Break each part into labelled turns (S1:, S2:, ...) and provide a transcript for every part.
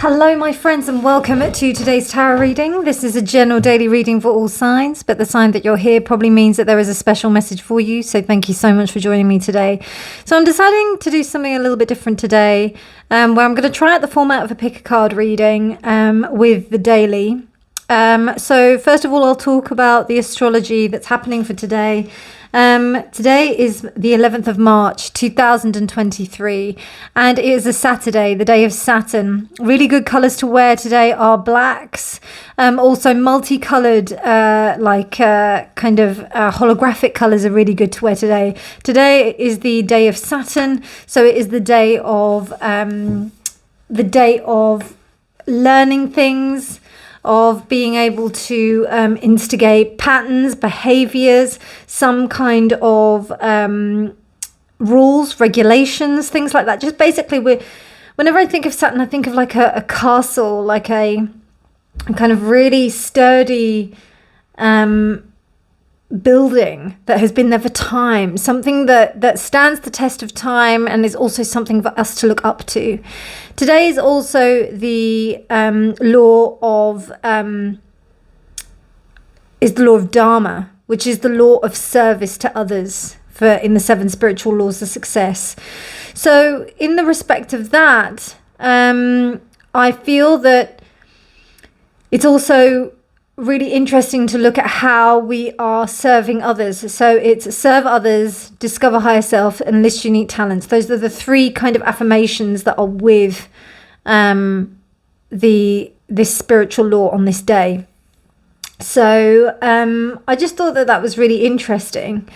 S1: Hello my friends and welcome to today's tarot reading. This is a general daily reading for all signs, but the sign that you're here probably means that there is a special message for you, so thank you so much for joining me today. So I'm deciding to do something a little bit different today, where I'm going to try out the format of a pick a card reading with the daily. So first of all, I'll talk about the astrology that's happening for today. Today is the 11th of March 2023 and it is a Saturday, the day of Saturn. Really good colours to wear today are blacks, also multicolored kind of holographic colours are really good to wear today. Today is the day of Saturn, so it is the day of learning things, of being able to instigate patterns, behaviors, some kind of rules, regulations, things like that. Just basically, whenever I think of Saturn, I think of like a castle, like a kind of really sturdy building that has been there for time, something that stands the test of time and is also something for us to look up to. Today is also the law of Dharma, which is the law of service to others in the 7 spiritual laws of success. So in the respect of that, I feel that it's also really interesting to look at how we are serving others. So it's serve others, discover higher self, and list unique talents. Those are the 3 kind of affirmations that are with this spiritual law on this day. So I just thought that was really interesting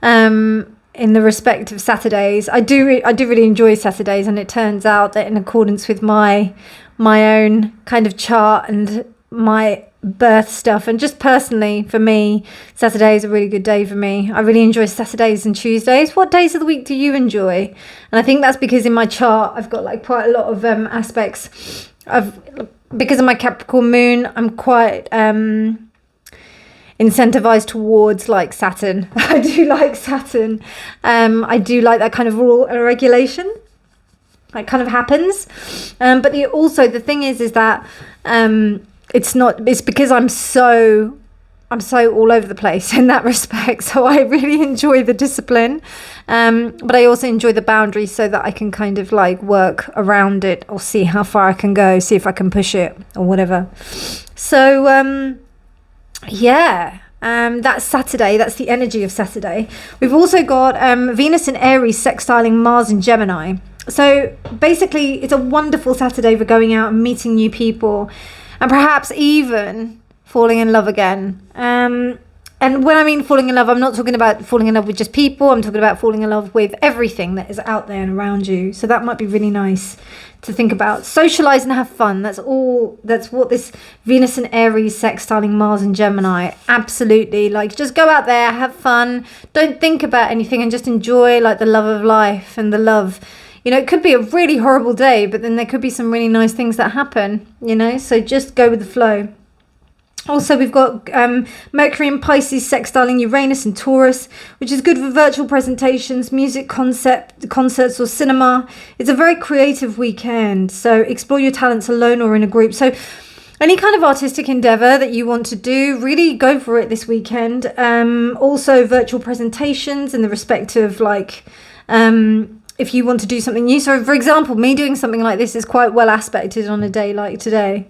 S1: in the respect of Saturdays. I do really enjoy Saturdays, and it turns out that in accordance with my own kind of chart and my birth stuff, and just personally for me, Saturday is a really good day for me. I really enjoy Saturdays and Tuesdays. What days of the week do you enjoy? And I think that's because in my chart I've got like quite a lot of aspects because of my Capricorn moon. I'm quite incentivized towards like Saturn. I do like Saturn. I do like that kind of rule and regulation. That kind of happens. But the thing is that it's because I'm so all over the place in that respect. So I really enjoy the discipline, but I also enjoy the boundaries so that I can kind of like work around it or see how far I can go, see if I can push it or whatever. So that's Saturday. That's the energy of Saturday. We've also got Venus in Aries sextiling Mars in Gemini. So basically it's a wonderful Saturday for going out and meeting new people, and perhaps even falling in love again. And when I mean falling in love, I'm not talking about falling in love with just people. I'm talking about falling in love with everything that is out there and around you. So that might be really nice to think about. Socialize and have fun. That's what this Venus and Aries sextiling Mars and Gemini. Absolutely. Like, just go out there, have fun. Don't think about anything and just enjoy like the love of life and the love. You know, it could be a really horrible day, but then there could be some really nice things that happen, you know, so just go with the flow. Also, we've got Mercury in Pisces sextiling Uranus and Taurus, which is good for virtual presentations, music concerts or cinema. It's a very creative weekend, so explore your talents alone or in a group. So any kind of artistic endeavor that you want to do, really go for it this weekend. Also, virtual presentations in the respect of like... if you want to do something new. So for example, me doing something like this is quite well aspected on a day like today.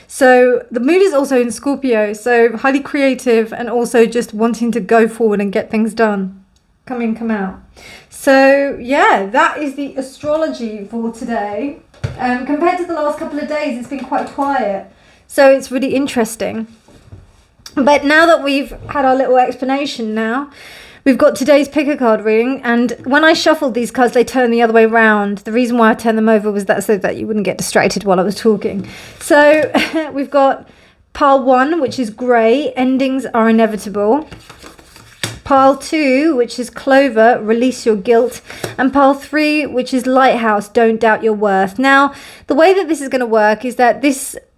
S1: So the moon is also in Scorpio, so highly creative and also just wanting to go forward and get things done. Come in, come out. So yeah, that is the astrology for today. Compared to the last couple of days, it's been quite quiet. So it's really interesting. But now that we've had our little explanation now, we've got today's pick a card reading, and when I shuffled these cards, they turn the other way around. The reason why I turned them over was so that you wouldn't get distracted while I was talking. So we've got pile 1, which is grey, endings are inevitable. Pile 2, which is clover, release your guilt. And pile 3, which is lighthouse, don't doubt your worth. Now, the way that this is going to work is that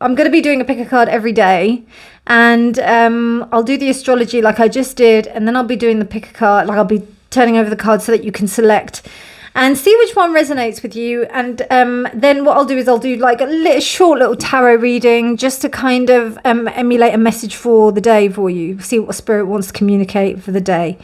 S1: I'm going to be doing a pick a card every day. And I'll do the astrology like I just did, and then I'll be doing the pick a card, like I'll be turning over the cards so that you can select. and see which one resonates with you. And then what I'll do is I'll do like a short little tarot reading just to kind of emulate a message for the day for you. See what spirit wants to communicate for the day.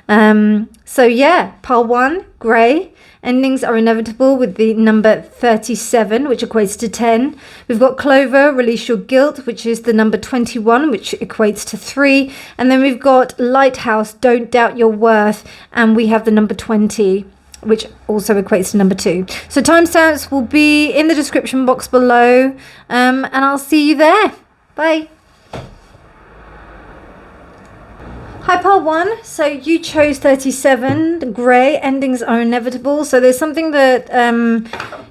S1: So yeah, pile 1, grey. Endings are inevitable with the number 37, which equates to 10. We've got Clover, release your guilt, which is the number 21, which equates to 3. And then we've got Lighthouse, don't doubt your worth. And we have the number 20, which also equates to number 2. So timestamps will be in the description box below. And I'll see you there. Bye. Hi, pile 1. So you chose 37, grey. Endings are inevitable. So there's something that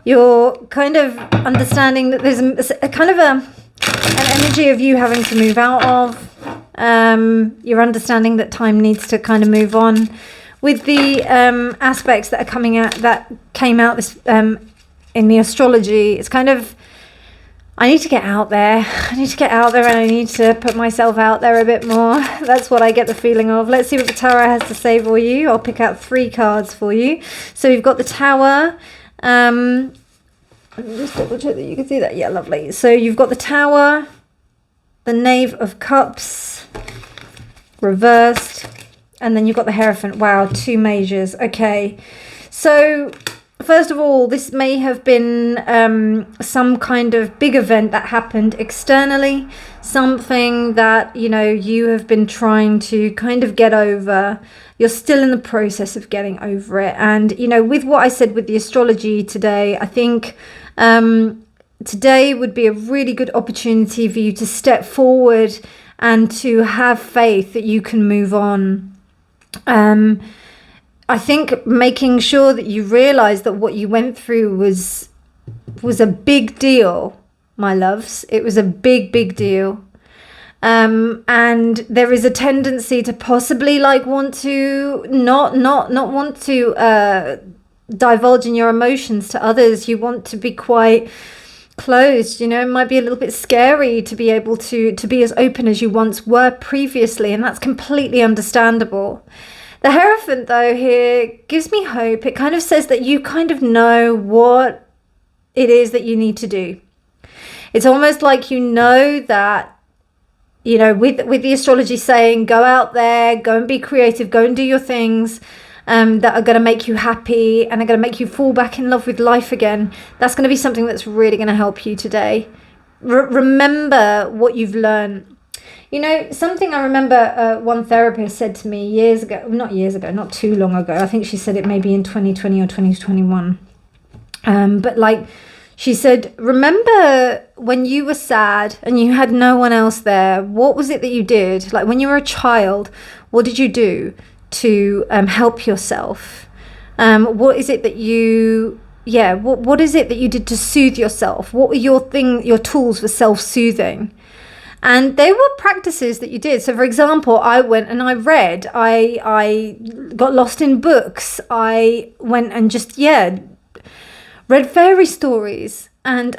S1: you're kind of understanding that there's a kind of an energy of you having to move out of. You're understanding that time needs to kind of move on. With the aspects that are coming out, that came out this in the astrology, it's kind of, I need to get out there. I need to get out there and I need to put myself out there a bit more. That's what I get the feeling of. Let's see what the tarot has to say for you. I'll pick out 3 cards for you. So we've got the Tower. Let me just double check that you can see that. Yeah, lovely. So you've got the Tower, the Knave of Cups, reversed, and then you've got the Hierophant. Wow, 2 majors. Okay. So first of all, this may have been some kind of big event that happened externally, something that, you know, you have been trying to kind of get over. You're still in the process of getting over it. And, you know, with what I said with the astrology today, I think today would be a really good opportunity for you to step forward and to have faith that you can move on. I think making sure that you realize that what you went through was a big deal, my loves. It was a big deal. And there is a tendency to possibly like want to not want to divulge in your emotions to others. You want to be quite closed, you know. It might be a little bit scary to be able to be as open as you once were previously, and that's completely understandable. The Hierophant, though, here gives me hope. It kind of says that you kind of know what it is that you need to do. It's almost like you know that, you know, with the astrology saying, go out there, go and be creative, go and do your things that are going to make you happy and are going to make you fall back in love with life again. That's going to be something that's really going to help you today. Remember what you've learned. You know, something I remember one therapist said to me not too long ago. I think she said it maybe in 2020 or 2021. But like she said, remember when you were sad and you had no one else there, what was it that you did? Like when you were a child, what did you do to help yourself? What is it that what is it that you did to soothe yourself? What were your tools for self-soothing? And they were practices that you did. So, for example, I went and I read. I got lost in books. I went and just, read fairy stories. And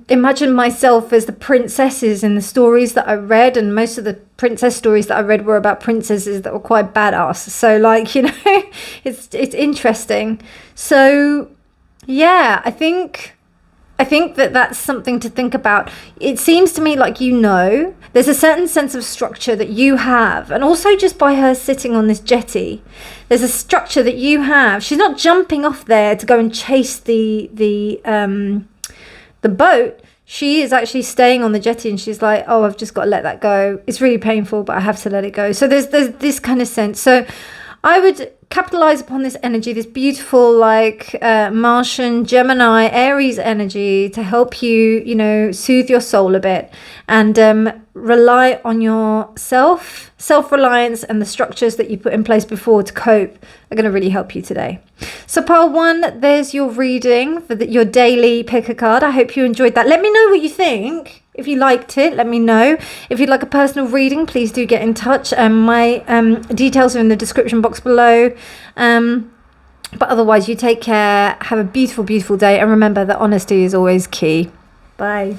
S1: imagined myself as the princesses in the stories that I read. And most of the princess stories that I read were about princesses that were quite badass. So, like, you know, it's interesting. So, yeah, I think that that's something to think about. It seems to me like, you know, there's a certain sense of structure that you have. And also just by her sitting on this jetty, there's a structure that you have. She's not jumping off there to go and chase the boat. She is actually staying on the jetty and she's like, oh, I've just got to let that go. It's really painful, but I have to let it go. So there's this kind of sense. So I would capitalize upon this energy, this beautiful, like Martian, Gemini, Aries energy to help you, you know, soothe your soul a bit and rely on your self-reliance, and the structures that you put in place before to cope are going to really help you today. So pile 1, there's your reading for your daily pick a card. I hope you enjoyed that. Let me know what you think. If you liked it, let me know. If you'd like a personal reading, please do get in touch. My details are in the description box below. But otherwise, you take care. Have a beautiful, beautiful day. And remember that honesty is always key. Bye.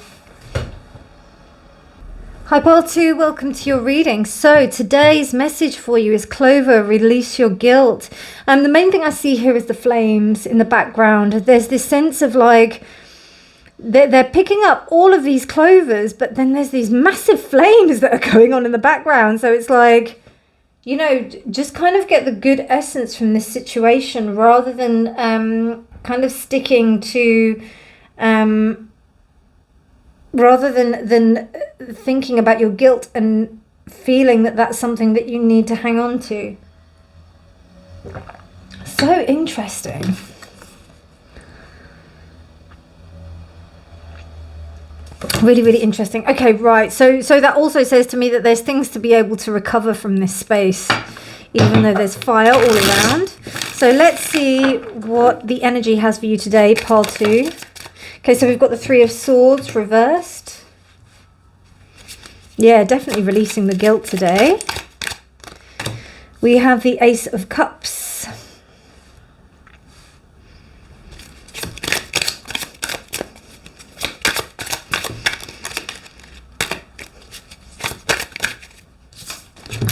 S1: Hi Pile 2, welcome to your reading. So today's message for you is Clover, release your guilt. The main thing I see here is the flames in the background. There's this sense of like, they're picking up all of these clovers, but then there's these massive flames that are going on in the background. So it's like, you know, just kind of get the good essence from this situation rather than kind of sticking to... rather than thinking about your guilt and feeling that that's something that you need to hang on to. So interesting. Really, really interesting. Okay, right. So that also says to me that there's things to be able to recover from this space, even though there's fire all around. So let's see what the energy has for you today, Pile 2. Okay, so we've got the Three of Swords reversed. Yeah, definitely releasing the guilt today. We have the Ace of Cups.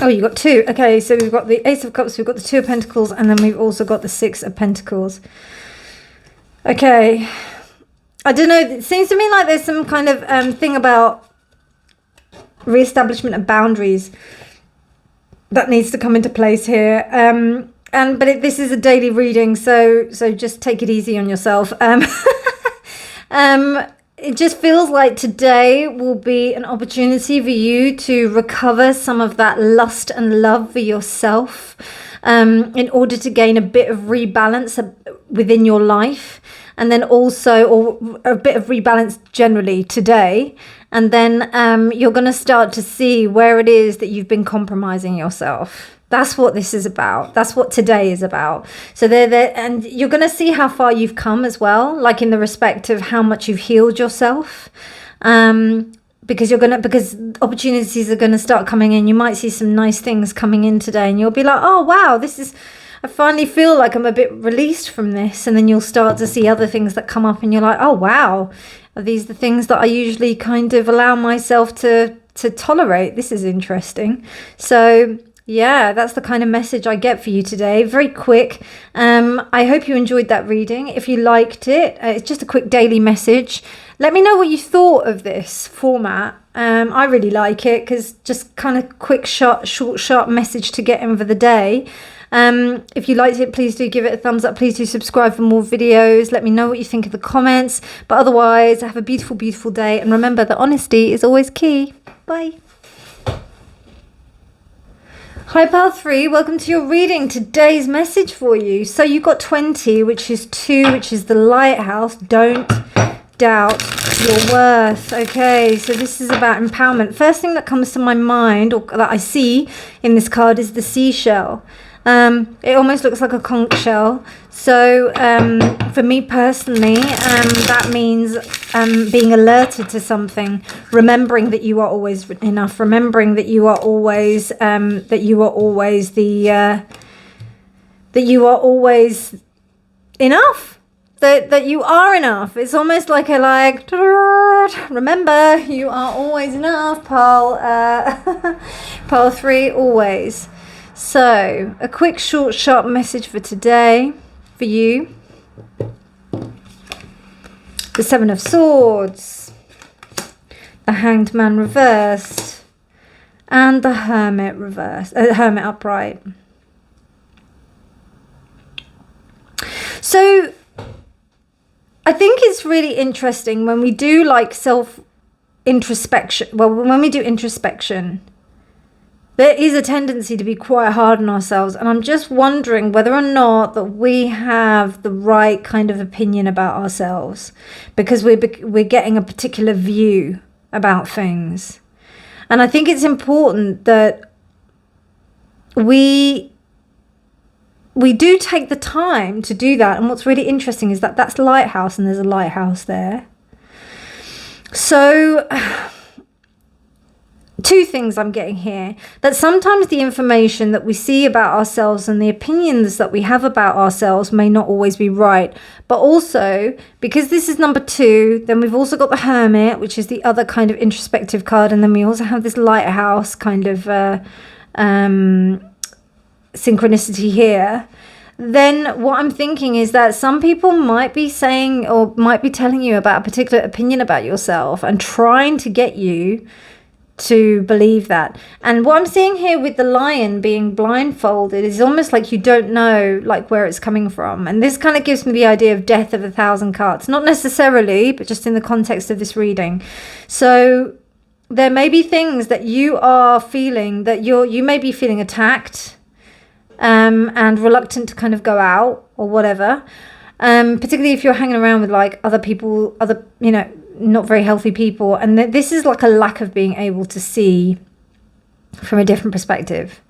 S1: Oh, you got two. Okay, so we've got the Ace of Cups, we've got the Two of Pentacles, and then we've also got the Six of Pentacles. Okay. I don't know, it seems to me like there's some kind of thing about re-establishment of boundaries that needs to come into place here. This is a daily reading, so just take it easy on yourself. It just feels like today will be an opportunity for you to recover some of that lust and love for yourself in order to gain a bit of rebalance within your life. And then also, or a bit of rebalance generally today. And then you're going to start to see where it is that you've been compromising yourself. That's what this is about. That's what today is about. So and you're going to see how far you've come as well, like in the respect of how much you've healed yourself. Because opportunities are going to start coming in. You might see some nice things coming in today, and you'll be like, oh wow, I finally feel like I'm a bit released from this. And then you'll start to see other things that come up and you're like, oh, wow. Are these the things that I usually kind of allow myself to tolerate? This is interesting. So yeah, that's the kind of message I get for you today. Very quick. I hope you enjoyed that reading. If you liked it, it's just a quick daily message. Let me know what you thought of this format. I really like it because just kind of quick, short, sharp message to get in for the day. If you liked it, please do give it a thumbs up. Please do subscribe for more videos. Let me know what you think in the comments. But otherwise, have a beautiful, beautiful day. And remember that honesty is always key. Bye. Hi Pile 3, welcome to your reading. Today's message for you. So you got 20, which is 2, which is the lighthouse. Don't doubt your worth. Okay, so this is about empowerment. First thing that comes to my mind, or that I see in this card, is the seashell. It almost looks like a conch shell. So for me personally, that means being alerted to something, remembering that you are always enough, remembering that you are always that you are always enough. That you are enough. It's almost like remember, you are always enough, Pile 3, always. So, a quick, short, sharp message for today, for you. The Seven of Swords, the Hanged Man reversed, and the Hermit reversed, Hermit upright. So, I think it's really interesting when we do like self-introspection. Well, when we do introspection, there is a tendency to be quite hard on ourselves. And I'm just wondering whether or not that we have the right kind of opinion about ourselves, because we're getting a particular view about things. And I think it's important that we do take the time to do that. And what's really interesting is that that's the lighthouse, and there's a lighthouse there. So two things I'm getting here. That sometimes the information that we see about ourselves and the opinions that we have about ourselves may not always be right. But also, because this is number 2, then we've also got the Hermit, which is the other kind of introspective card. And then we also have this Lighthouse kind of synchronicity here. Then what I'm thinking is that some people might be saying or might be telling you about a particular opinion about yourself and trying to get you to believe that. And what I'm seeing here with the Lion being blindfolded is almost like you don't know like where it's coming from. And this kind of gives me the idea of death of 1,000 cards. Not necessarily, but just in the context of this reading. So there may be things that you are feeling, that you may be feeling attacked and reluctant to kind of go out or whatever. Particularly if you're hanging around with like other people, not very healthy people. And this is like a lack of being able to see from a different perspective.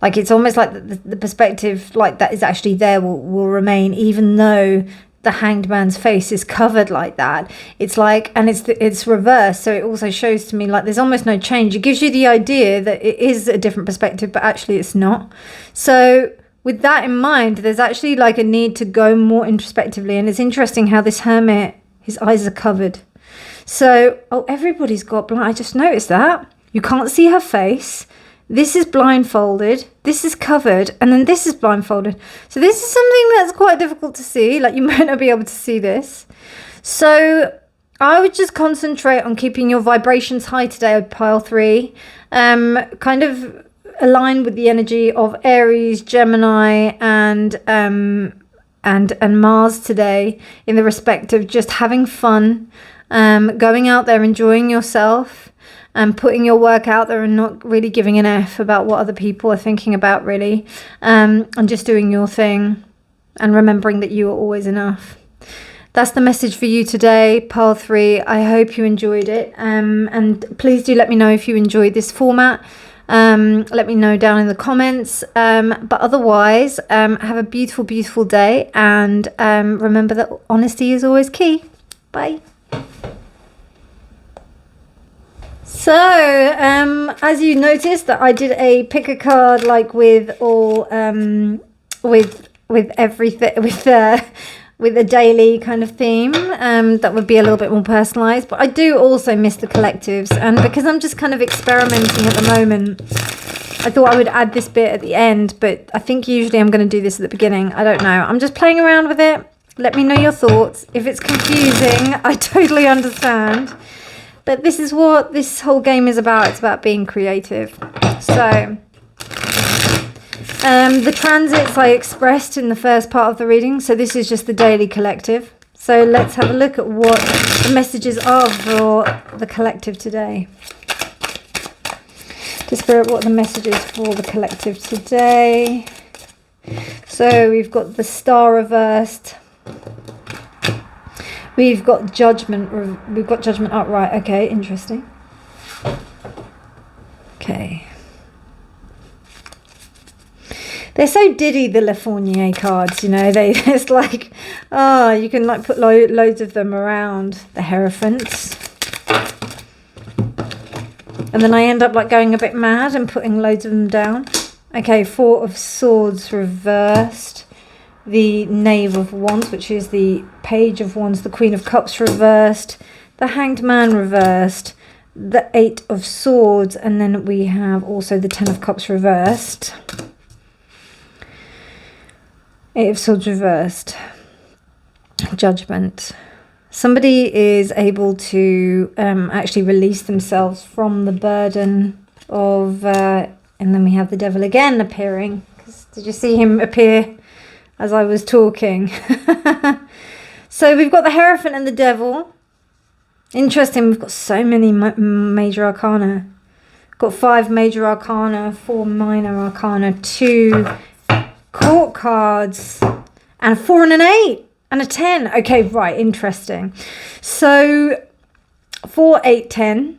S1: Like it's almost like the perspective like that is actually there will remain, even though the Hanged Man's face is covered like that. It's like, and it's reversed. So it also shows to me like there's almost no change. It gives you the idea that it is a different perspective, but actually it's not. So with that in mind, there's actually like a need to go more introspectively. And it's interesting how this Hermit, his eyes are covered. So, everybody's got blind. I just noticed that. You can't see her face. This is blindfolded. This is covered. And then this is blindfolded. So this is something that's quite difficult to see. Like you might not be able to see this. So I would just concentrate on keeping your vibrations high today, pile 3. Kind of align with the energy of Aries, Gemini, and Mars today in the respect of just having fun. Going out there, enjoying yourself and putting your work out there and not really giving an F about what other people are thinking about really, and just doing your thing and remembering that you are always enough. That's the message for you today, pile 3. I hope you enjoyed it, and please do let me know if you enjoyed this format. Let me know down in the comments, but otherwise have a beautiful, beautiful day, and remember that honesty is always key. Bye. So, as you noticed, that I did a pick a card like with all with everything with a daily kind of theme that would be a little bit more personalized. But I do also miss the collectives, and because I'm just kind of experimenting at the moment, I thought I would add this bit at the end. But I think usually I'm going to do this at the beginning. I don't know. I'm just playing around with it. Let me know your thoughts. If it's confusing, I totally understand. But this is what this whole game is about. It's about being creative. So, the transits I expressed in the first part of the reading. So this is just the daily collective. So let's have a look at what the messages are for the collective today. To Spirit, what are the messages for the collective today? So we've got the Star reversed. We've got Judgment. We've got Judgment upright. Okay, interesting. Okay. They're so diddy, the Le Fournier cards, you know. It's like, you can like put loads of them around the Hierophants. And then I end up like going a bit mad and putting loads of them down. Okay, 4 of Swords reversed. The Knave of Wands, which is the Page of Wands, the Queen of Cups reversed, the Hanged Man reversed, the 8 of Swords, and then we have also the 10 of Cups reversed. 8 of Swords reversed. Judgment. Somebody is able to actually release themselves from the burden of, and then we have the Devil again appearing. Did you see him appear as I was talking? So we've got the Hierophant and the Devil. Interesting, we've got so many major arcana. Got 5 major arcana, 4 minor arcana, 2 court cards, and a 4 and an 8 and a 10. Okay, right, interesting. So 4, 8, 10.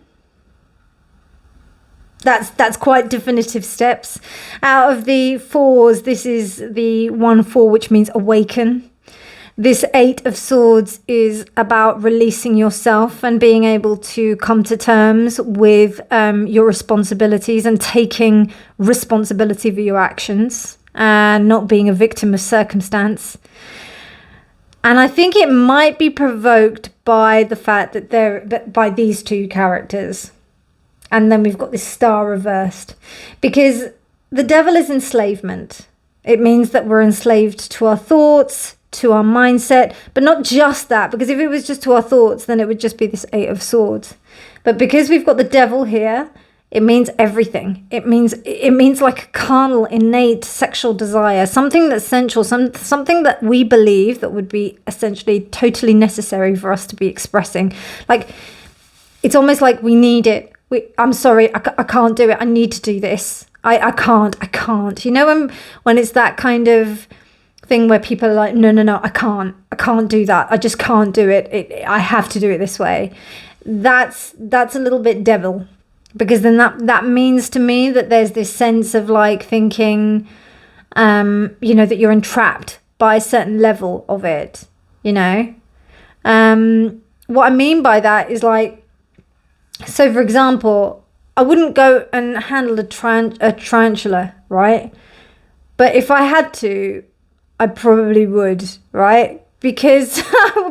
S1: That's quite definitive steps. Out of the 4s, this is the 1-4, which means awaken. This Eight of Swords is about releasing yourself and being able to come to terms with your responsibilities and taking responsibility for your actions and not being a victim of circumstance. And I think it might be provoked by the fact that by these two characters. And then we've got this Star reversed, because the Devil is enslavement. It means that we're enslaved to our thoughts, to our mindset, but not just that, because if it was just to our thoughts, then it would just be this Eight of Swords. But because we've got the Devil here, it means everything. It means like a carnal, innate sexual desire, something that's sensual, something that we believe that would be essentially totally necessary for us to be expressing. Like, it's almost like we need it. I'm sorry, I can't do it. I need to do this. I can't. You know, when it's that kind of thing where people are like, no, I can't do that. I just can't do it. I have to do it this way. That's a little bit devil, because then that means to me that there's this sense of like thinking, you know, that you're entrapped by a certain level of it, you know. What I mean by that is like, so for example, I wouldn't go and handle a tarantula, right? But if I had to, I probably would, right? Because,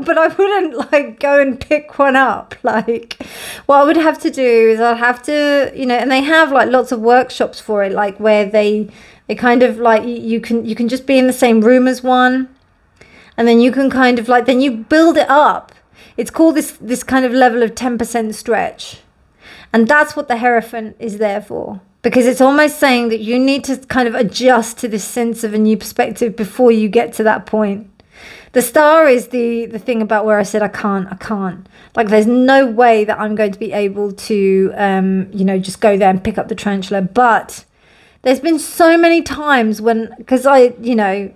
S1: but I wouldn't like go and pick one up. Like, what I would have to do is I'd have to, you know, and they have like lots of workshops for it, like where they kind of like, you can just be in the same room as one, and then you can kind of like, then you build it up. It's called this kind of level of 10% stretch. And that's what the Hierophant is there for. Because it's almost saying that you need to kind of adjust to this sense of a new perspective before you get to that point. The Star is the thing about where I said, I can't. Like, there's no way that I'm going to be able to, you know, just go there and pick up the tarantula. But there's been so many times when, because you know,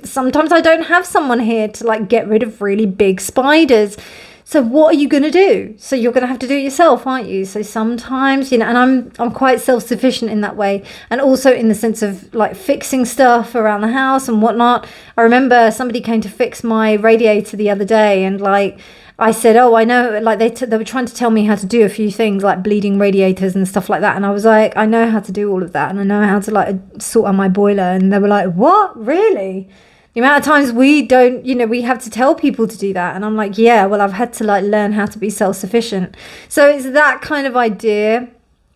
S1: sometimes I don't have someone here to like get rid of really big spiders. So what are you going to do? So you're going to have to do it yourself, aren't you? So sometimes, you know, and I'm quite self-sufficient in that way. And also in the sense of like fixing stuff around the house and whatnot. I remember somebody came to fix my radiator the other day, and like I said, oh, I know, like they were trying to tell me how to do a few things like bleeding radiators and stuff like that. And I was like, I know how to do all of that. And I know how to like sort out my boiler. And they were like, what? Really? The amount of times we don't, you know, we have to tell people to do that. And I'm like, yeah, well, I've had to like learn how to be self-sufficient. So it's that kind of idea.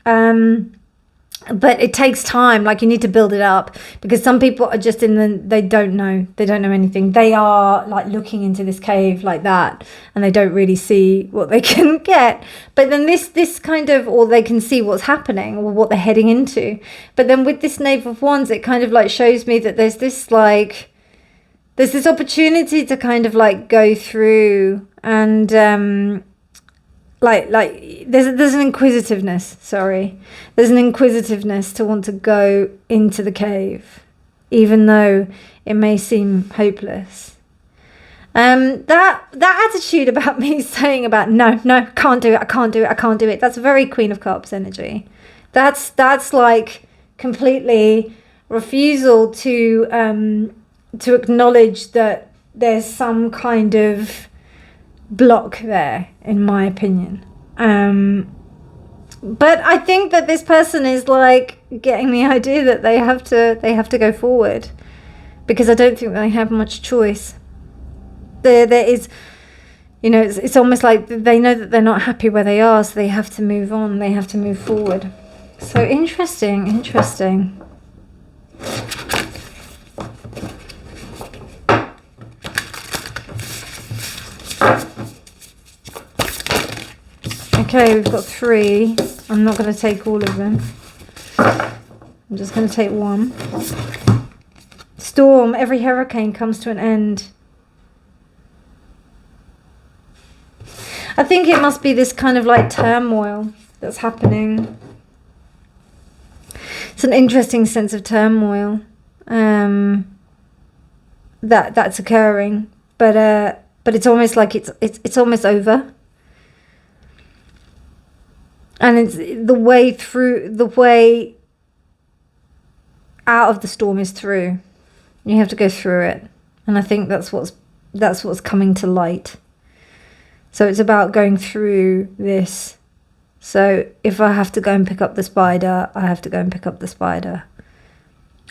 S1: But it takes time. Like, you need to build it up, because some people are just they don't know anything. They are like looking into this cave like that, and they don't really see what they can get. But then this kind of, or they can see what's happening or what they're heading into. But then with this Knave of Wands, it kind of like shows me that there's this opportunity to kind of like go through and like there's an inquisitiveness, there's an inquisitiveness to want to go into the cave, even though it may seem hopeless. That attitude about me saying about no, can't do it, that's very Queen of Cups energy. That's like completely refusal to acknowledge that there's some kind of block there, in my opinion. But I think that this person is like getting the idea that they have to go forward, because I don't think they have much choice. There is, you know, it's almost like they know that they're not happy where they are, so they have to move on, they have to move forward. So interesting. Okay, we've got 3. I'm not going to take all of them. I'm just going to take one. Storm. Every hurricane comes to an end. I think it must be this kind of like turmoil that's happening. It's an interesting sense of turmoil that's occurring, but it's almost like it's almost over. And it's the way out of the storm is through. You have to go through it. And I think that's what's that's what's coming to light. So it's about going through this. So if I have to go and pick up the spider, I have to go and pick up the spider.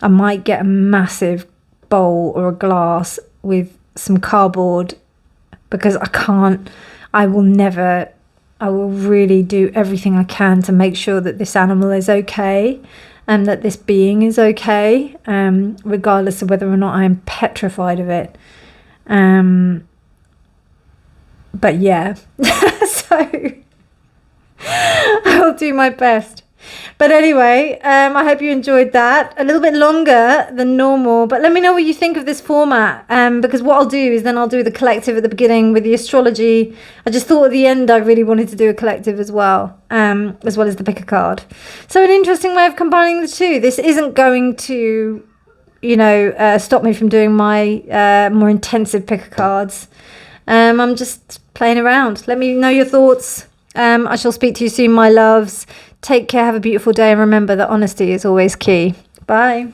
S1: I might get a massive bowl or a glass with some cardboard, because I will really do everything I can to make sure that this animal is okay and that this being is okay, regardless of whether or not I am petrified of it. But yeah, so I'll do my best. But anyway, I hope you enjoyed that. A little bit longer than normal, but let me know what you think of this format, because what I'll do is then I'll do the collective at the beginning with the astrology. I just thought at the end I really wanted to do a collective as well as the pick a card. So an interesting way of combining the two. This isn't going to, stop me from doing my more intensive pick a cards. I'm just playing around. Let me know your thoughts. I shall speak to you soon, my loves. Take care, have a beautiful day, and remember that honesty is always key. Bye.